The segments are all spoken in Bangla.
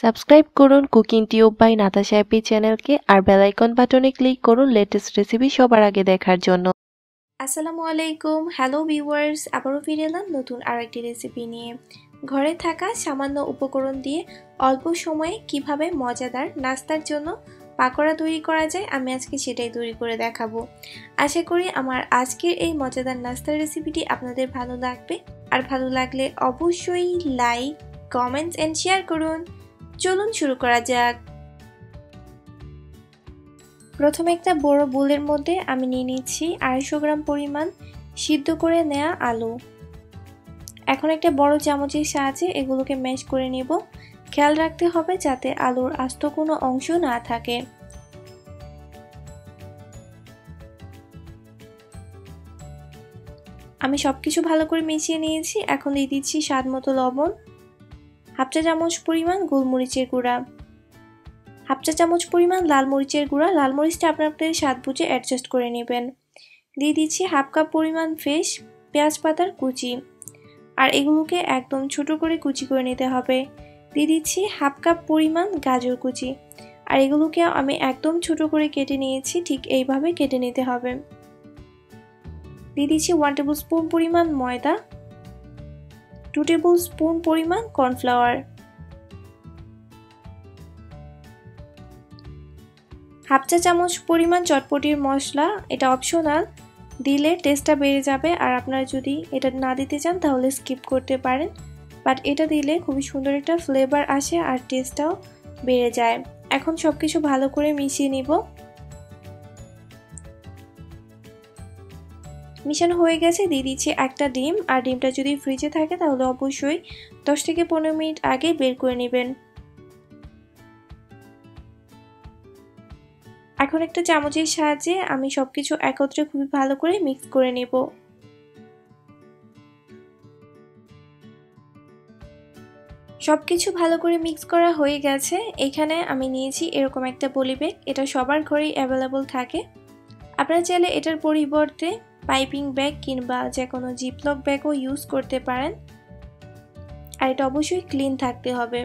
সাবস্ক্রাইব করুন কুকিং টিউব বাই নাতাশা অ্যাপি চ্যানেলকে আর বেল আইকন বাটনে ক্লিক করুন লেটেস্ট রেসিপি সবার আগে দেখার জন্য। আসসালামু আলাইকুম, হ্যালো ভিউয়ার্স, আবারও ফিরে এলাম নতুন আরেকটি রেসিপি নিয়ে। ঘরে থাকা সামান্য উপকরণ দিয়ে অল্প সময়ে কিভাবে মজাদার নাস্তার জন্য পাকোড়া তৈরি করা যায় আমি আজকে সেটাই তৈরি করে দেখাবো। আশা করি আমার আজকের এই মজাদার নাস্তার রেসিপিটি আপনাদের ভালো লাগবে, আর ভালো লাগলে অবশ্যই লাইক, কমেন্টস এন্ড শেয়ার করুন। চলুন শুরু করা যাক। প্রথমে একটা বড় বোলের মধ্যে আমি নিয়ে নিচ্ছি 250 গ্রাম পরিমাণ সিদ্ধ করে নেওয়া আলু। এখন একটা বড় চামচের সাহায্যে এগুলোকে ম্যাশ করে নেব। খেয়াল রাখতে হবে যাতে আলুর আস্ত কোনো অংশ না থাকে। আমি সবকিছু ভালো করে মিশিয়ে নিয়েছি। এখন দিয়ে দিচ্ছি স্বাদ মতো লবণ, হাফ চা চামচ পরিমাণ গোলমরিচের গুঁড়া, হাফ চা চামচ পরিমাণ লাল মরিচের গুঁড়া। লাল মরিচটা আপনাদের স্বাদ বুঝে অ্যাডজাস্ট করে নেবেন। দিয়ে দিচ্ছি হাফ কাপ পরিমাণ ফ্রেশ পেঁয়াজ পাতার কুচি, আর এগুলোকে একদম ছোট করে কুচি করে নিতে হবে। দিয়ে দিচ্ছি হাফ কাপ পরিমাণ গাজর কুচি, আর এগুলোকে আমি একদম ছোট করে কেটে নিয়েছি, ঠিক এইভাবে কেটে নিতে হবে। দিয়ে দিচ্ছি 1 টেবিল স্পুন পরিমাণ ময়দা, 2 টেবিল স্পুন পরিমাণ কর্নফ্লাওয়ার, হাফ চা চামচ পরিমাণ চটপটির মশলা। এটা অপশনাল, দিলে টেস্টটা বেড়ে যাবে, আর আপনারা যদি এটা না দিতে চান তাহলে স্কিপ করতে পারেন, বাট এটা দিলে খুবই সুন্দর একটা ফ্লেভার আসে আর টেস্টটাও বেড়ে যায়। এখন সবকিছু ভালো করে মিশিয়ে নিব। মিশানো হয়ে গেছে। দিয়ে দিচ্ছি একটা ডিম, আর ডিমটা যদি ফ্রিজে থাকে তাহলে অবশ্যই 10 থেকে 15 মিনিট আগে বের করে নেবেন। এখন একটা চামচের সাহায্যে আমি সবকিছু একত্রে খুবই ভালো করে মিক্স করে নেব। সবকিছু ভালো করে মিক্স করা হয়ে গেছে। এখানে আমি নিয়েছি এরকম একটা পলি ব্যাগ, এটা সবার ঘরেই অ্যাভেলেবল থাকে। আপনারা চাইলে এটার পরিবর্তে পাইপিং ব্যাগ কিংবা যে কোনো জিপলক ব্যাগও ইউজ করতে পারেন, আর এটা অবশ্যই ক্লিন থাকতে হবে।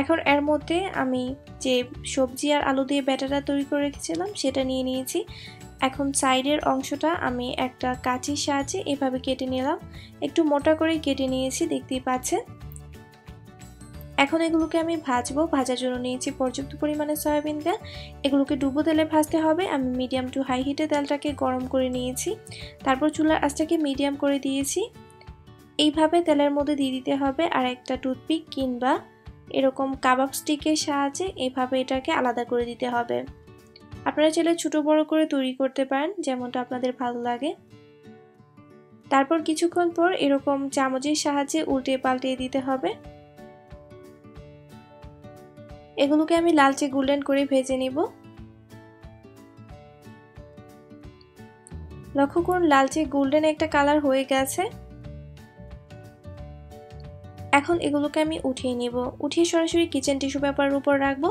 এখন এর মধ্যে আমি যে সবজি আর আলু দিয়ে ব্যাটারটা তৈরি করে রেখেছিলাম সেটা নিয়ে নিয়েছি। এখন সাইডের অংশটা আমি একটা কাঁচির সাহায্যে এভাবে কেটে নিলাম। একটু মোটা করে কেটে নিয়েছি, দেখতেই পাচ্ছেন। এখন এগুলোকে আমি ভাজবো। ভাজার জন্য নিয়েছি পর্যাপ্ত পরিমাণে সয়াবিন তেল। এগুলোকে ডুবো তেলে ভাজতে হবে। আমি মিডিয়াম টু হাই হিটে তেলটাকে গরম করে নিয়েছি, তারপর চুলার আঁচটাকে মিডিয়াম করে দিয়েছি। এইভাবে তেলের মধ্যে দিয়ে দিতে হবে, আর একটা টুথপিক কিংবা এরকম কাবাব স্টিকের সাহায্যে এভাবে এটাকে আলাদা করে দিতে হবে। আপনারা চাইলে ছোট বড় করে তৈরি করতে পারেন, যেমনটা আপনাদের ভালো লাগে। তারপর কিছুক্ষণ পর এরকম চামচের সাহায্যে উল্টে পাল্টে দিতে হবে। এগুলোকে আমি লালচে গোল্ডেন করে ভেজে নিব। লক্ষ্য করুন লালচে গোল্ডেন একটা কালার হয়ে গেছে। এখন এগুলোকে আমি উঠিয়ে নিব। উঠিয়ে সরাসরি কিচেন টিস্যু পেপারের উপর রাখবো।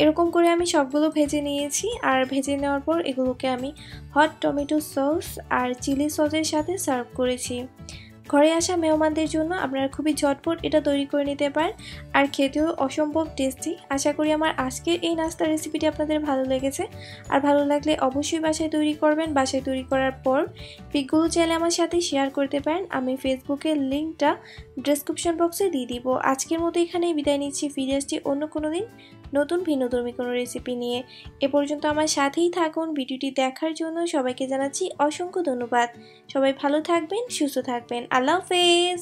এরকম করে আমি সবগুলো ভেজে নিয়েছি, আর ভেজে নেওয়ার পর এগুলোকে আমি হট টমেটো সস আর চিলি সসের সাথে সার্ভ করেছি। ঘরে আসা মেহমানদের জন্য আপনারা খুবই ঝটপট এটা তৈরি করে নিতে পারেন, আর খেতেও অসম্ভব টেস্টি। আশা করি আমার আজকের এই নাস্তার রেসিপিটি আপনাদের ভালো লেগেছে, আর ভালো লাগলে অবশ্যই বাসায় তৈরি করবেন। বাসায় তৈরি করার পর পিকগুলো চাইলে আমার সাথে শেয়ার করতে পারেন। আমি ফেসবুকের লিঙ্কটা ডেসক্রিপশন বক্সে দিয়ে দিব। আজকের মতো এখানেই বিদায় নিচ্ছি। ফিরে আসছি অন্য কোনো দিন নতুন ভিন্নধর্মী কোনো রেসিপি নিয়ে। এ পর্যন্ত আমার সাথেই থাকুন। ভিডিওটি দেখার জন্য সবাইকে জানাচ্ছি অসংখ্য ধন্যবাদ। সবাই ভালো থাকবেন, সুস্থ থাকবেন। আল্লাহ হাফেজ।